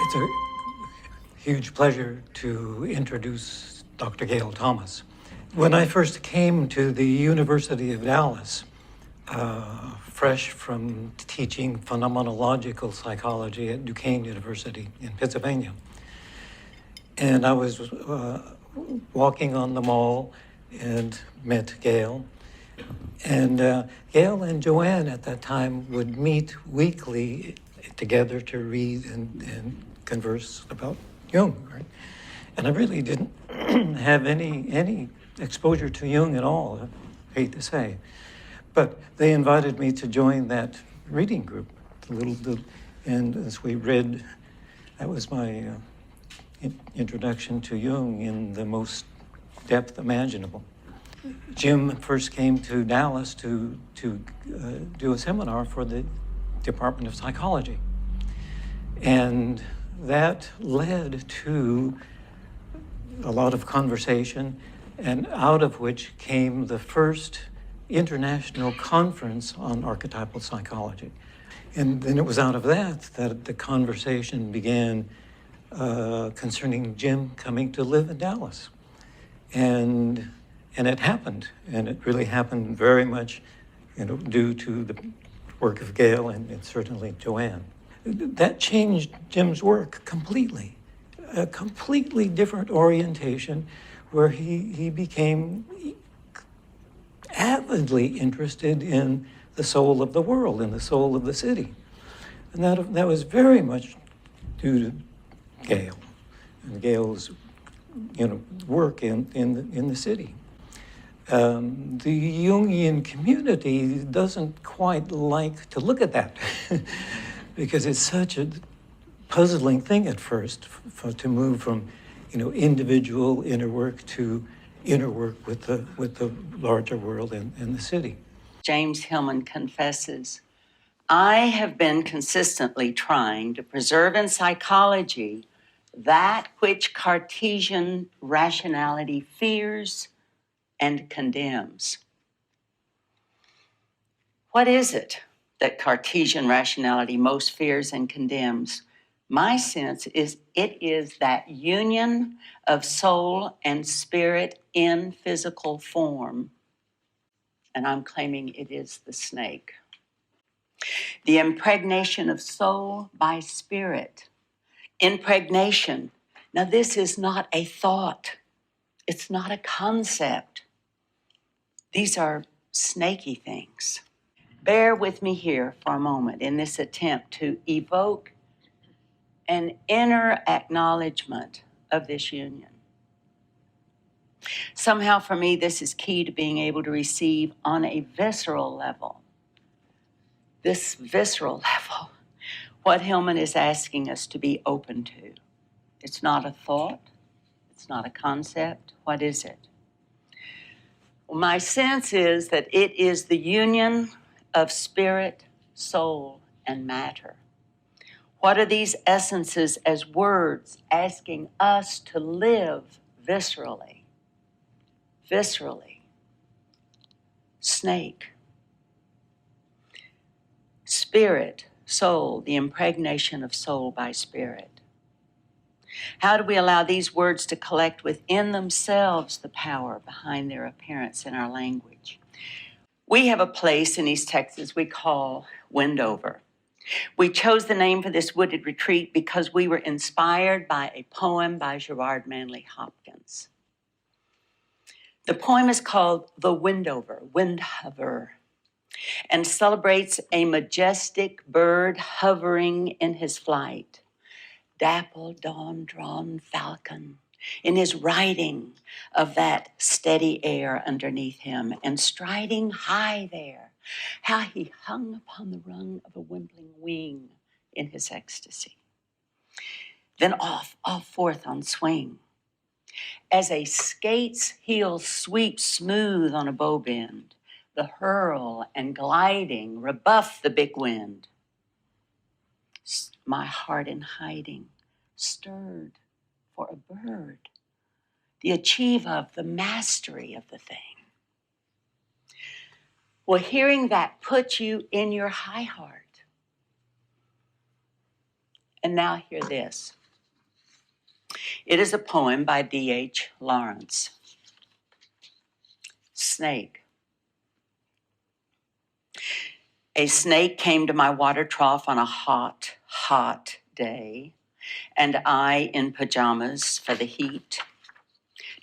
It's a huge pleasure to introduce Dr. Gail Thomas. When I first came to the University of Dallas, fresh from teaching phenomenological psychology at Duquesne University in Pennsylvania, and I was walking on the mall and met Gail. And Gail and Joanne at that time would meet weekly together to read and converse about Jung, right? And I really didn't have any exposure to Jung at all, I hate to say. But they invited me to join that reading group, and as we read, that was my introduction to Jung in the most depth imaginable. Jim first came to Dallas to do a seminar for the Department of Psychology. And that led to a lot of conversation, and out of which came the first international conference on archetypal psychology. And then it was out of that the conversation began concerning Jim coming to live in Dallas. And it happened, and it really happened very much, due to the work of Gail and certainly Joanne. That changed Jim's work completely, a completely different orientation where he became avidly interested in the soul of the world, in the soul of the city. And that was very much due to Gail and Gail's work in the city. The Jungian community doesn't quite like to look at that because it's such a puzzling thing at first to move from, individual inner work to inner work with the larger world and the city. James Hillman confesses, I have been consistently trying to preserve in psychology that which Cartesian rationality fears and condemns. What is it that Cartesian rationality most fears and condemns? My sense is it is that union of soul and spirit in physical form. And I'm claiming it is the snake. The impregnation of soul by spirit. Impregnation. Now, this is not a thought. It's not a concept. These are snaky things. Bear with me here for a moment in this attempt to evoke an inner acknowledgement of this union. Somehow, for me, this is key to being able to receive on a visceral level. This visceral level, what Hillman is asking us to be open to. It's not a thought. It's not a concept. What is it? Well, my sense is that it is the union of spirit, soul, and matter. What are these essences as words asking us to live viscerally? Viscerally. Snake. Spirit, soul, the impregnation of soul by spirit. How do we allow these words to collect within themselves the power behind their appearance in our language? We have a place in East Texas we call Wendover. We chose the name for this wooded retreat because we were inspired by a poem by Gerard Manley Hopkins. The poem is called The Wendover, Windhover, and celebrates a majestic bird hovering in his flight. Dappled, dawn-drawn falcon in his riding of that steady air underneath him and striding high there, how he hung upon the rung of a wimpling wing in his ecstasy. Then off forth on swing. As a skate's heel sweeps smooth on a bow bend, the hurl and gliding rebuff the big wind. My heart in hiding, stirred for a bird, the achieve of the mastery of the thing. Well, hearing that puts you in your high heart. And now hear this. It is a poem by D.H. Lawrence. Snake. A snake came to my water trough on a hot, hot day, and I in pajamas for the heat,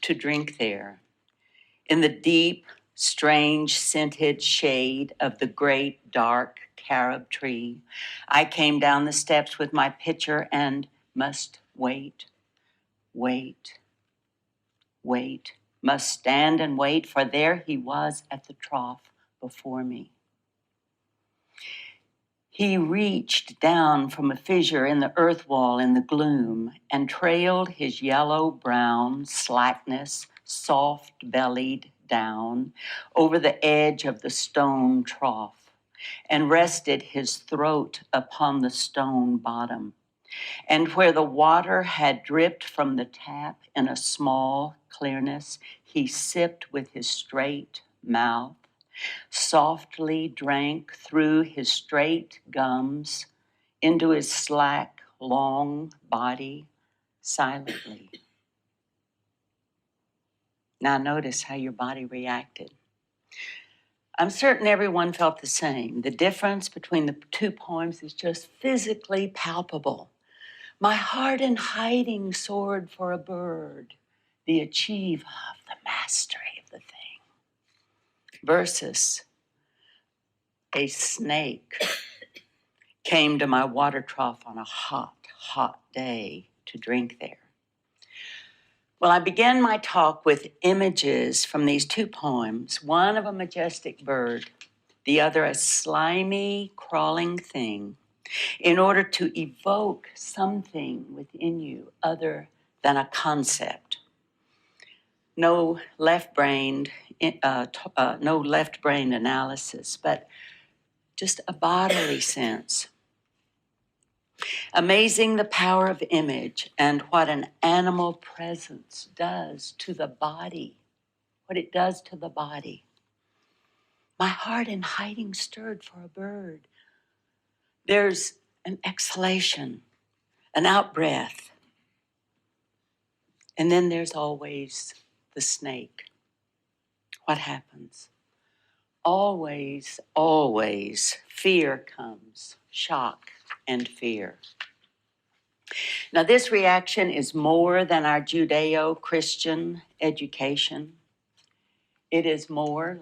to drink there. In the deep, strange, scented shade of the great, dark carob tree, I came down the steps with my pitcher and must wait, wait, wait, must stand and wait, for there he was at the trough before me. He reached down from a fissure in the earth wall in the gloom and trailed his yellow-brown slackness, soft-bellied down over the edge of the stone trough and rested his throat upon the stone bottom. And where the water had dripped from the tap in a small clearness, he sipped with his straight mouth, softly drank through his straight gums into his slack, long body, silently. Now notice how your body reacted. I'm certain everyone felt the same. The difference between the two poems is just physically palpable. My heart in hiding soared for a bird, the achieve of the mastery of the thing. Versus a snake came to my water trough on a hot, hot day to drink there. Well, I began my talk with images from these two poems, one of a majestic bird, the other a slimy, crawling thing, in order to evoke something within you other than a concept. No left-brained analysis, but just a bodily sense. Amazing the power of image and what an animal presence does to the body, what it does to the body. My heart in hiding stirred for a bird. There's an exhalation, an out-breath, and then there's always the snake. What happens? Always, always, fear comes, shock and fear. Now, this reaction is more than our Judeo-Christian education. It is more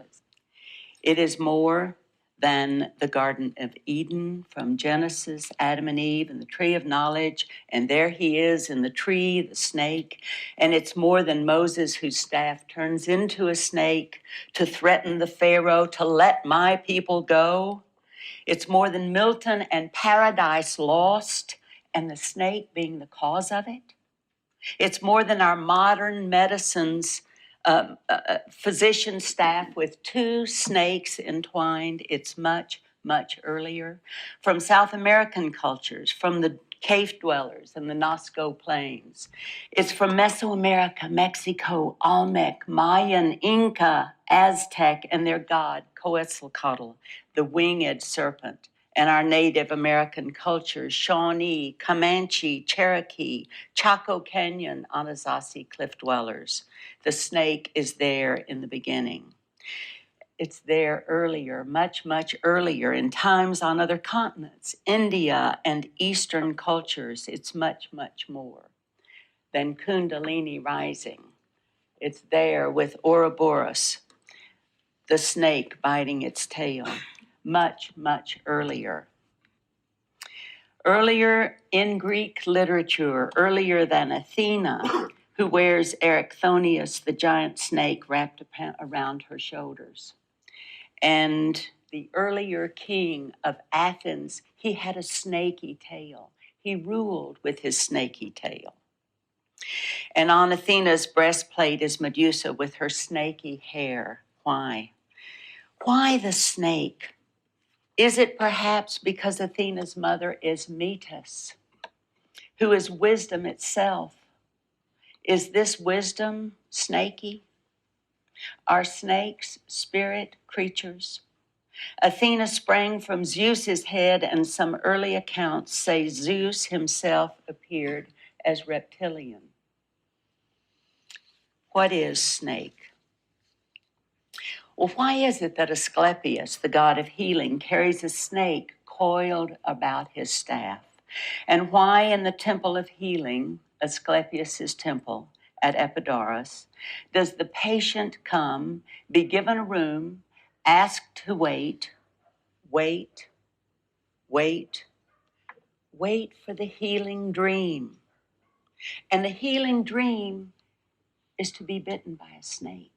than the Garden of Eden from Genesis, Adam and Eve, and the tree of knowledge, and there he is in the tree, the snake. And it's more than Moses, whose staff turns into a snake to threaten the Pharaoh to let my people go. It's more than Milton and Paradise Lost, and the snake being the cause of it. It's more than our modern medicine's physician staff with two snakes entwined. It's much, much earlier. From South American cultures, from the cave dwellers in the Nazca Plains. It's from Mesoamerica, Mexico, Olmec, Mayan, Inca, Aztec, and their god, Quetzalcoatl, the winged serpent. And our Native American cultures, Shawnee, Comanche, Cherokee, Chaco Canyon, Anasazi cliff dwellers. The snake is there in the beginning. It's there earlier, much, much earlier, in times on other continents, India and Eastern cultures. It's much, much more than Kundalini rising. It's there with Ouroboros, the snake biting its tail. Much, much earlier. Earlier in Greek literature, earlier than Athena, who wears Erichthonius, the giant snake, wrapped around her shoulders. And the earlier king of Athens, he had a snaky tail. He ruled with his snaky tail. And on Athena's breastplate is Medusa with her snaky hair. Why? Why the snake? Is it perhaps because Athena's mother is Metis, who is wisdom itself? Is this wisdom snaky? Are snakes spirit creatures? Athena sprang from Zeus's head, and some early accounts say Zeus himself appeared as reptilian. What is snake? Well, why is it that Asclepius, the god of healing, carries a snake coiled about his staff? And why in the temple of healing, Asclepius's temple at Epidaurus, does the patient come, be given a room, asked to wait for the healing dream? And the healing dream is to be bitten by a snake.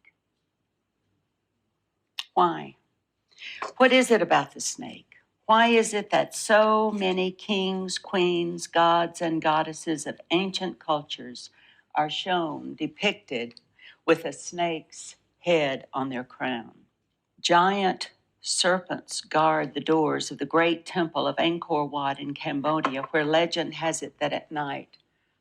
Why? What is it about the snake? Why is it that so many kings, queens, gods, and goddesses of ancient cultures are shown, depicted, with a snake's head on their crown? Giant serpents guard the doors of the great temple of Angkor Wat in Cambodia, where legend has it that at night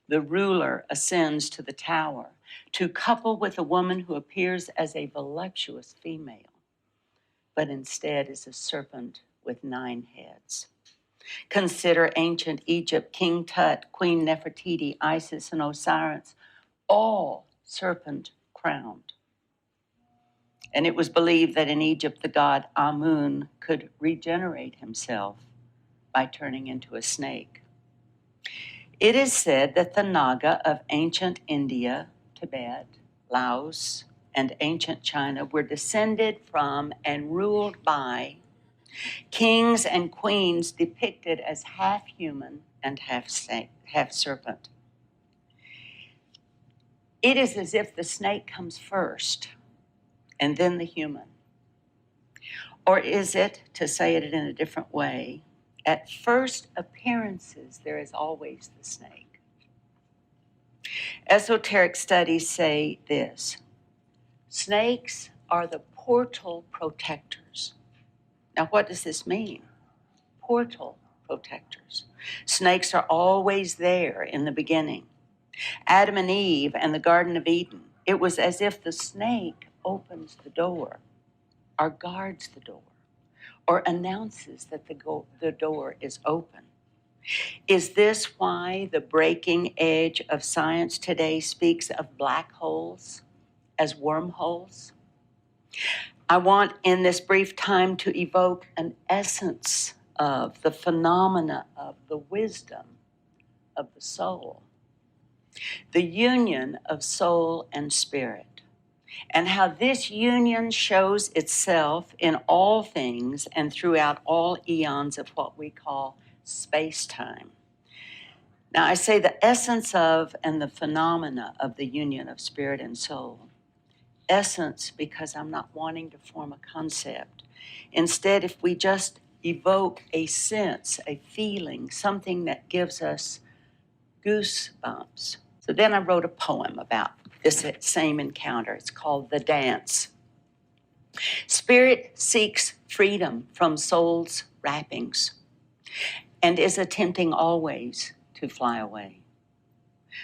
the ruler ascends to the tower to couple with a woman who appears as a voluptuous female, but instead is a serpent with 9 heads. Consider ancient Egypt, King Tut, Queen Nefertiti, Isis, and Osiris, all serpent crowned. And it was believed that in Egypt the god Amun could regenerate himself by turning into a snake. It is said that the Naga of ancient India, Tibet, Laos, and ancient China were descended from and ruled by kings and queens depicted as half human and half serpent. It is as if the snake comes first and then the human. Or is it, to say it in a different way, at first appearances, there is always the snake? Esoteric studies say this: snakes are the portal protectors. Now, what does this mean? Portal protectors. Snakes are always there in the beginning. Adam and Eve and the Garden of Eden, it was as if the snake opens the door, or guards the door, or announces that the door is open. Is this why the breaking edge of science today speaks of black holes as wormholes? I want in this brief time to evoke an essence of the phenomena of the wisdom of the soul, the union of soul and spirit, and how this union shows itself in all things and throughout all eons of what we call space-time. Now, I say the essence of and the phenomena of the union of spirit and soul. Essence, because I'm not wanting to form a concept. Instead, if we just evoke a sense, a feeling, something that gives us goosebumps. So then I wrote a poem about this same encounter. It's called The Dance. Spirit seeks freedom from soul's wrappings and is attempting always to fly away.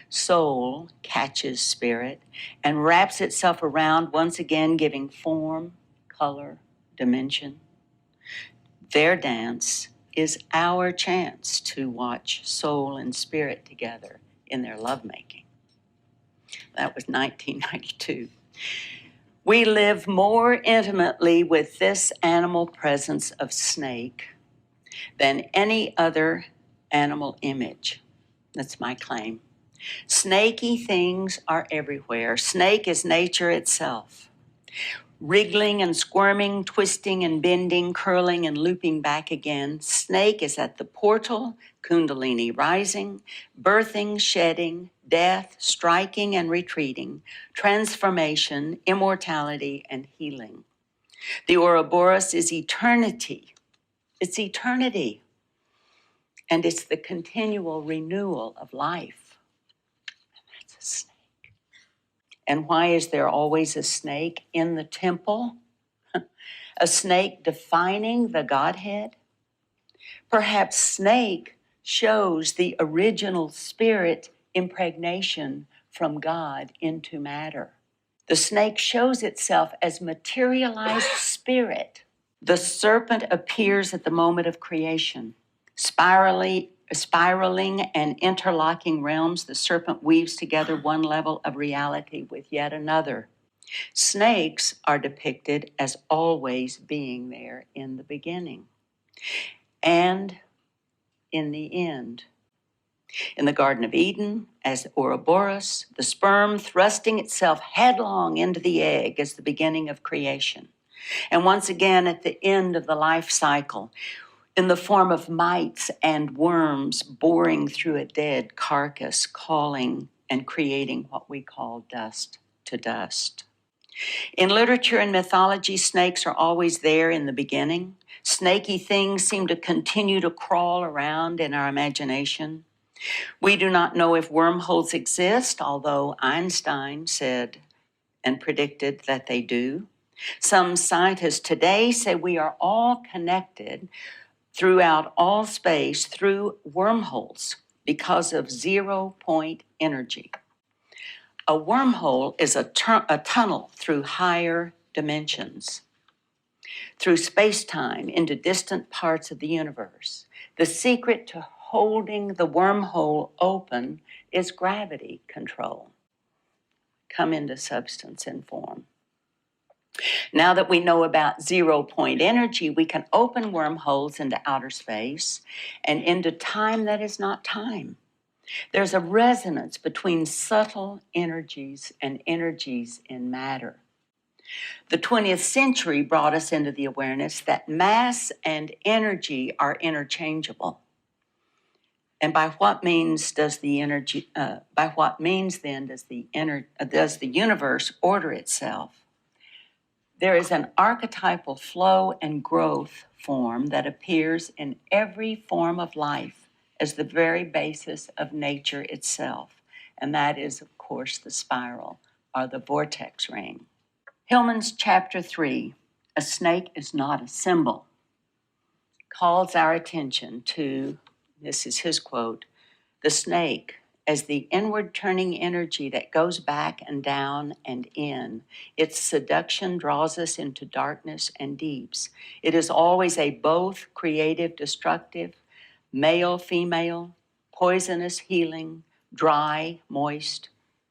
Soul catches spirit and wraps itself around, once again giving form, color, dimension. Their dance is our chance to watch soul and spirit together in their lovemaking. That was 1992. We live more intimately with this animal presence of snake than any other animal image. That's my claim. Snaky things are everywhere. Snake is nature itself. Wriggling and squirming, twisting and bending, curling and looping back again. Snake is at the portal, Kundalini rising, birthing, shedding, death, striking and retreating, transformation, immortality, and healing. The Ouroboros is eternity. It's eternity. And it's the continual renewal of life. That's a snake. And why is there always a snake in the temple? A snake defining the Godhead? Perhaps snake shows the original spirit impregnation from God into matter. The snake shows itself as materialized spirit The serpent appears at the moment of creation. Spiraling and interlocking realms, the serpent weaves together one level of reality with yet another. Snakes are depicted as always being there in the beginning and in the end. In the Garden of Eden, as Ouroboros, the sperm thrusting itself headlong into the egg as the beginning of creation. And once again, at the end of the life cycle, in the form of mites and worms boring through a dead carcass, calling and creating what we call dust to dust. In literature and mythology, snakes are always there in the beginning. Snaky things seem to continue to crawl around in our imagination. We do not know if wormholes exist, although Einstein said and predicted that they do. Some scientists today say we are all connected throughout all space through wormholes because of zero-point energy. A wormhole is a tunnel through higher dimensions, through space-time into distant parts of the universe. The secret to holding the wormhole open is gravity control. Come into substance and form. Now that we know about zero-point energy, we can open wormholes into outer space and into time that is not time. There's a resonance between subtle energies and energies in matter. The 20th century brought us into the awareness that mass and energy are interchangeable. And by what means does the universe order itself? There is an archetypal flow and growth form that appears in every form of life as the very basis of nature itself. And that is, of course, the spiral or the vortex ring. Hillman's chapter 3, A Snake is Not a Symbol, calls our attention to, this is his quote, the snake as the inward turning energy that goes back and down and in. Its seduction draws us into darkness and deeps. It is always a both creative, destructive, male, female, poisonous, healing, dry, moist,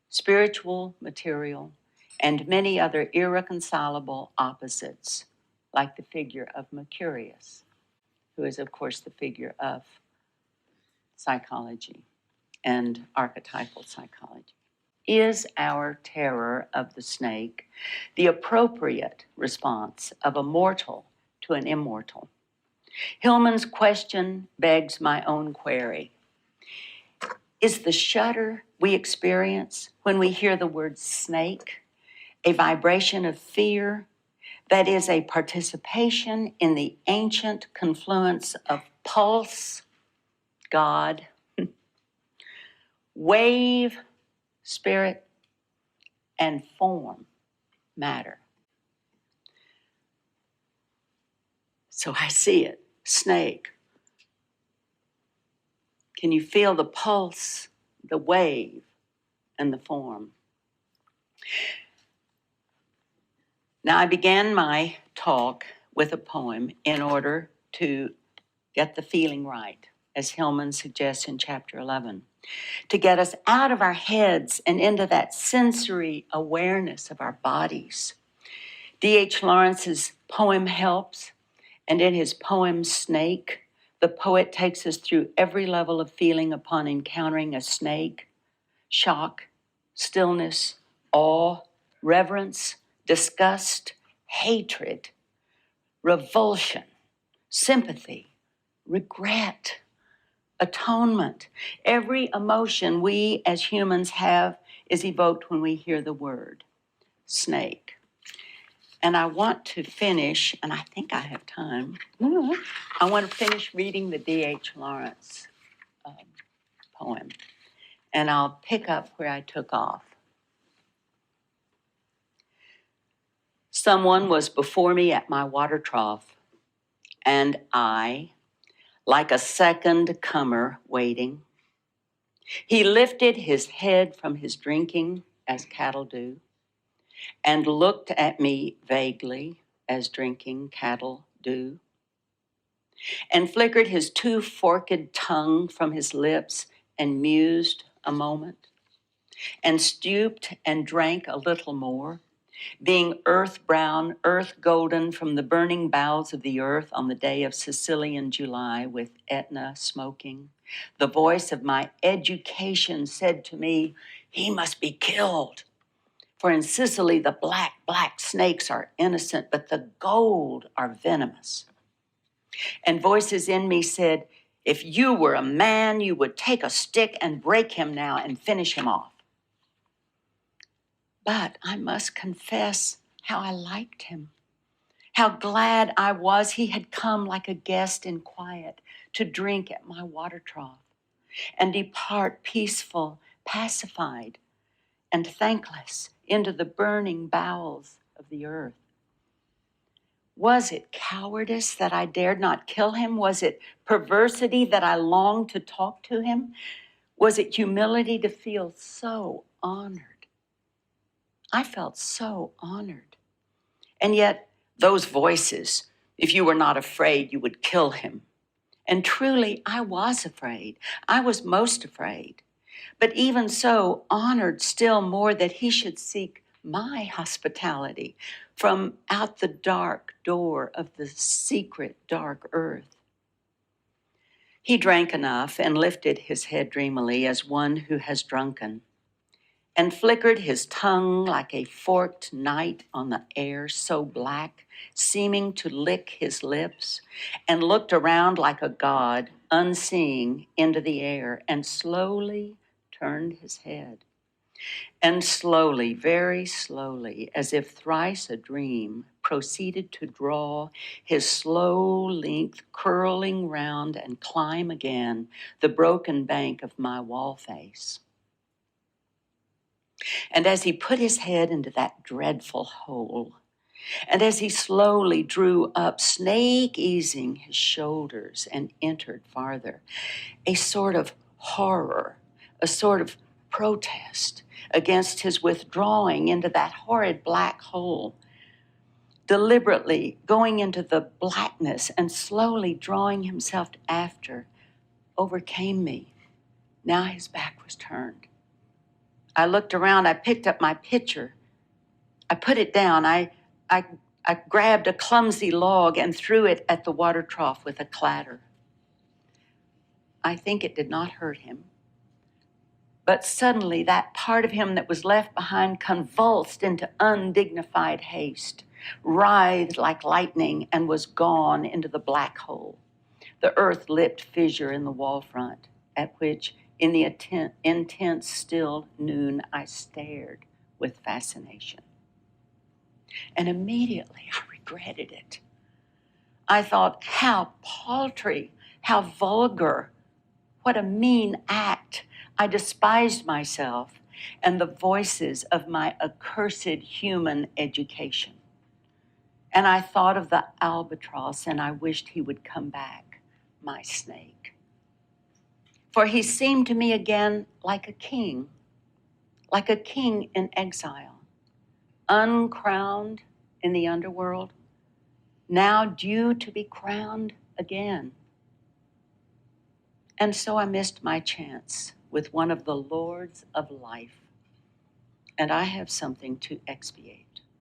spiritual, material, and many other irreconcilable opposites, like the figure of Mercurius, who is, of course, the figure of psychology and archetypal psychology. Is our terror of the snake the appropriate response of a mortal to an immortal? Hillman's question begs my own query. Is the shudder we experience when we hear the word snake a vibration of fear that is a participation in the ancient confluence of pulse, God, wave, spirit, and form, matter? So I see it, snake. Can you feel the pulse, the wave, and the form? Now, I began my talk with a poem in order to get the feeling right, as Hillman suggests in chapter 11, to get us out of our heads and into that sensory awareness of our bodies. D.H. Lawrence's poem helps, and in his poem, Snake, the poet takes us through every level of feeling upon encountering a snake: shock, stillness, awe, reverence, disgust, hatred, revulsion, sympathy, regret, atonement. Every emotion we as humans have is evoked when we hear the word snake. And I want to finish, and I think I have time. I want to finish reading the D.H. Lawrence poem, and I'll pick up where I took off. Someone was before me at my water trough, and I, like a second comer waiting. He lifted his head from his drinking, as cattle do, and looked at me vaguely, as drinking cattle do, and flickered his two-forked tongue from his lips and mused a moment, and stooped and drank a little more, being earth-brown, earth-golden from the burning bowels of the earth on the day of Sicilian July with Etna smoking. The voice of my education said to me, he must be killed. For in Sicily, the black snakes are innocent, but the gold are venomous. And voices in me said, if you were a man, you would take a stick and break him now and finish him off. But I must confess how I liked him, how glad I was he had come like a guest in quiet to drink at my water trough and depart peaceful, pacified, and thankless into the burning bowels of the earth. Was it cowardice that I dared not kill him? Was it perversity that I longed to talk to him? Was it humility to feel so honored? I felt so honored. And yet, those voices, if you were not afraid, you would kill him. And truly, I was afraid. I was most afraid. But even so, honored still more that he should seek my hospitality from out the dark door of the secret dark earth. He drank enough and lifted his head dreamily as one who has drunken, and flickered his tongue like a forked night on the air so black, seeming to lick his lips, and looked around like a god, unseeing, into the air, and slowly turned his head. And slowly, very slowly, as if thrice a dream, proceeded to draw his slow length curling round and climb again the broken bank of my wall face. And as he put his head into that dreadful hole, and as he slowly drew up, snake easing his shoulders and entered farther, a sort of horror, a sort of protest against his withdrawing into that horrid black hole, deliberately going into the blackness and slowly drawing himself after, overcame me. Now his back was turned. I looked around, I picked up my pitcher. I put it down. I grabbed a clumsy log and threw it at the water trough with a clatter. I think it did not hurt him. But suddenly that part of him that was left behind convulsed into undignified haste, writhed like lightning, and was gone into the black hole, the earth-lipped fissure in the wall front, at which, in the intense still noon, I stared with fascination. And immediately I regretted it. I thought, how paltry, how vulgar, what a mean act. I despised myself and the voices of my accursed human education. And I thought of the albatross, and I wished he would come back, my snake. For he seemed to me again like a king in exile, uncrowned in the underworld, now due to be crowned again. And so I missed my chance with one of the lords of life, and I have something to expiate.